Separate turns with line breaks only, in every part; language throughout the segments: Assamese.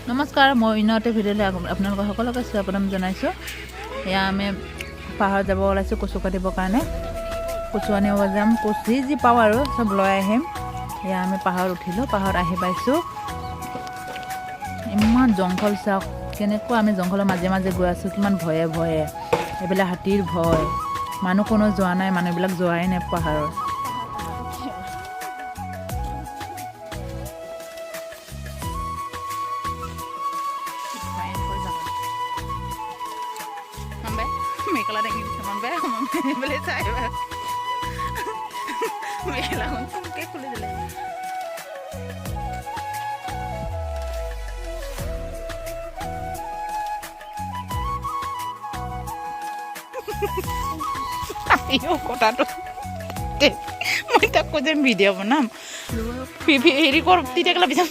নমস্কাৰ মই ইনতে ভিডিঅ'লৈ আপোনালোকক সকলোকে স্বাগতম জনাইছোঁ। এয়া আমি পাহাৰ যাব ওলাইছোঁ কচু কাটিবৰ কাৰণে। কচু আনিব যাম, কচু যি পাওঁ আৰু চব লৈ আহিম। এয়া আমি পাহাৰত উঠিলোঁ, পাহাৰত আহি পাইছোঁ। ইমান জংঘল চাওক, কেনেকুৱা আমি জংঘলৰ মাজে মাজে গৈ আছোঁ, কিমান ভয়ে ভয়ে। এইবিলাক হাতীৰ ভয়, মানুহ কোনো যোৱা নাই, মানুহবিলাক যোৱাই নাই পাহাৰত। মেখেলা দাঙি দিছে মনবাই বোলে চাই মেখেলাখন চমকে খুলি দিলে। কথাটো মই তাক কৈ যে ভিডিঅ' বনাম হেৰি কৰ তেতিয়া বিচাৰ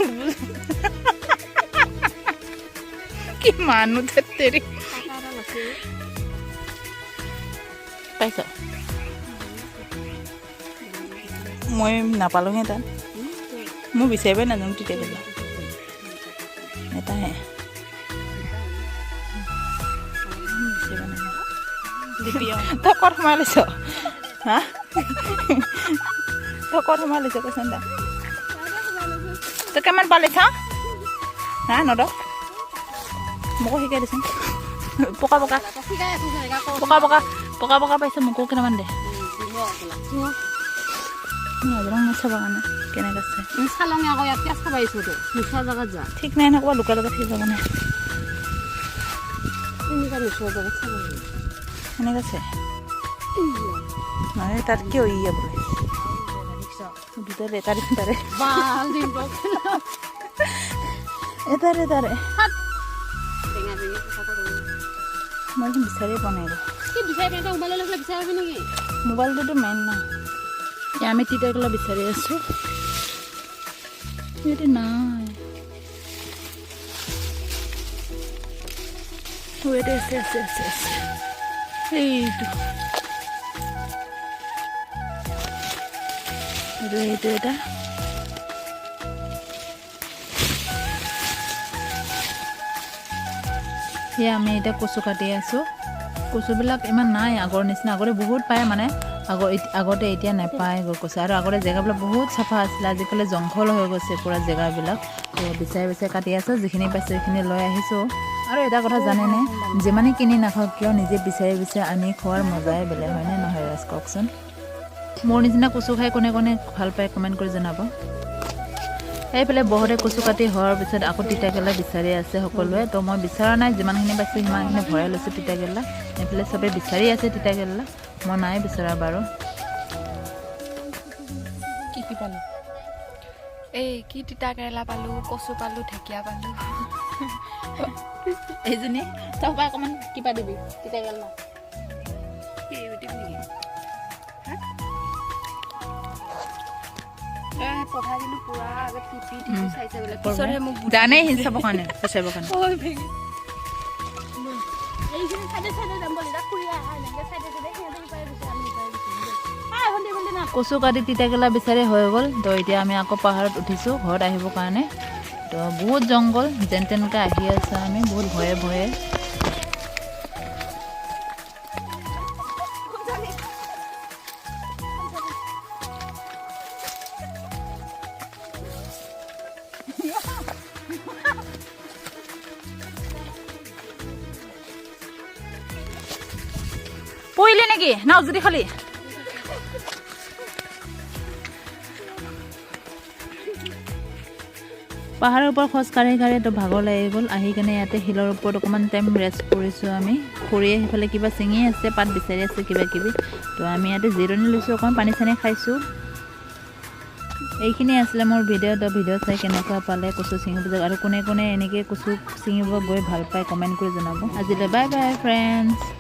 কি মানুহ তেৰি পাইছ। মই নাপালোঁহে তাত, মই বিচাৰিবই নাজানো তেতিয়া ক'লে এটাহে তই ক'ত সোমাই লৈছ হা? তই ক'ত সোমাই লৈছ কৈছোন দা? তই কিমান পালি চাওঁ হা নদ মোকো শিকাই দেচোন। পকা পকা পকা পকা পকা পকা পাইছে, মোকো কেইটামান দে নাজানো চাব কাৰণে কেনেকৈ আছে। ঠিক নাই নক'বা, লোকা লোকা ঠিক যাব নাই সেনেকৈ আছে মানে তাত কিয় ইয়া বোলে দুটাৰে তাৰে তাৰে এটাৰে তাৰে মই বিচাৰিয়ে পোৱা নাই। মোবাইলটোতো মেইন না, আমি তিতাকেলা বিচাৰি আছোঁ, ইয়াতে নাই। ইয়াতে আছে আছে আছে আছে এইটো এইটো এটা সেয়া আমি এতিয়া কচু কাটি আছোঁ। কচুবিলাক ইমান নাই আগৰ নিচিনা, আগতে বহুত পায় মানে আগতে এতিয়া নাপায় কচু। আৰু আগতে জেগাবিলাক বহুত চাফা আছিলে, আজিকালি জংঘল হৈ গৈছে পূৰা জেগাবিলাক। তো বিচাৰি বিচাৰি কাটি আছোঁ, যিখিনি পাইছোঁ সেইখিনি লৈ আহিছোঁ। আৰু এটা কথা জানেনে, যিমানে কিনি নাখাওক কিয় নিজে বিচাৰি বিচাৰি আনি খোৱাৰ মজাই বেলেগ হয়নে নহয় ৰাজ কওকচোন। মোৰ নিচিনা কচু খাই কোনে কোনে ভাল পায় কমেণ্ট কৰি জনাব। সেইফালে বহুতে কচু কাটি হোৱাৰ পিছত আকৌ তিতাকেৰেলা বিচাৰি আছে সকলোৱে। তো মই বিচৰা নাই, যিমানখিনি পাইছোঁ সিমানখিনি ভৰাই লৈছোঁ তিতাকেৰেলা। এইফালে চবেই বিচাৰি আছে তিতাকেৰেলা, মই নাই বিচৰা বাৰু।
কি কি পালোঁ? এই কি তিতাকেৰেলা পালোঁ, কচু পালোঁ, ঢেকীয়া পালোঁ।
এইজনী তই পৰা অকণমান কিবা দিবি তিতাকেৰেলা জানেই চাবৰ কাৰণে চাবৰ কাৰণে কচু কাটি তিতাকেৰেলা বিচাৰি হৈ গ'ল। তো এতিয়া আমি আকৌ পাহাৰত উঠিছোঁ ঘৰত আহিবৰ কাৰণে। তো বহুত জংঘল, যেন তেনেকৈ আহি আছোঁ আমি বহুত ভয়ে ভয়ে। পৰিলি নেকি নাও যদি খালি? পাহাৰৰ ওপৰত খোজ কাঢ়ি কাঢ়ি তো ভাগৰ লাগি গ'ল। আহি কেনে ইয়াতে শিলৰ ওপৰত অকণমান টাইম ৰেষ্ট কৰিছোঁ আমি। খুৰীয়ে সেইফালে কিবা ছিঙি আছে, পাত বিচাৰি আছে কিবা কিবি। তো আমি ইয়াতে জিৰণি লৈছোঁ, অকণমান পানী চানী খাইছোঁ। এইখিনি আছিলে মোৰ ভিডিঅ'। তো ভিডিঅ' চাই কেনেকুৱা পালে কচু ছিঙিব যাওক, আৰু কোনে কোনে এনেকৈ কচু ছিঙিব গৈ ভাল পায় কমেণ্ট কৰি জনাব। আজিলৈ বাই বাই ফ্ৰেণ্ডছ।